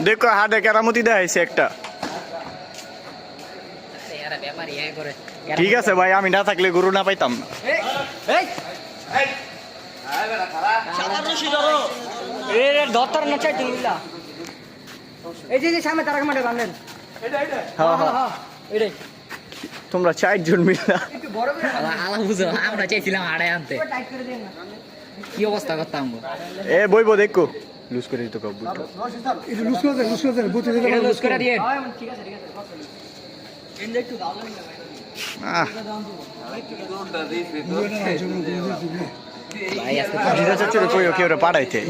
দেখো হাটে কেরামতি দেখাইছে একটা। ঠিক আছে ভাই, আমি না থাকলে গরু না পাইতাম না। তোমরা 4 জন মিলা আমরা চাইছিলাম আড়াই আনতে, কি অবস্থা করতাম। এ বইবো দেখো লুজ করে দিত কাবু লুজ করে দিয়ে পাঠাইতে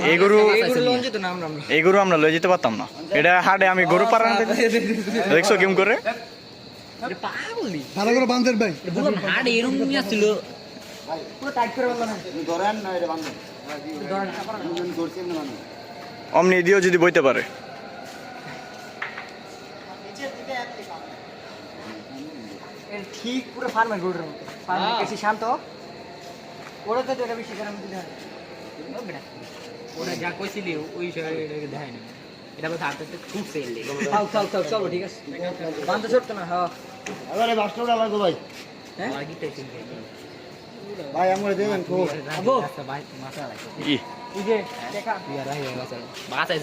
এই গরু আমরা লয়ে যেতে পারতাম না। এটা হাটে আমি গরু পাড়া দেখছো কেমন করে ভালো করে বান্ধের ভাই হাট এরকম ছিল। অমনি দিও যদি বইতে পারে। ঠিক পুরো ফার্মের গরুর মতো, ফার্মের বেশি শান্ত। ওরা তো এটা বেশি গরম দিতে হয়। ওরা যা কইছিলি ওই এটাকে দেখায় না, এটা বলতে হাতে খুব সেল চলো ঠিক আছে, বান্ধে ছোট্ট না। হ্যাঁ এবারে বাসটা লাগবে ভাই। হ্যাঁ ভাই আমরা দেবেন খুব ভাই মাথা লাগে ই এই যে দেখা বাসায়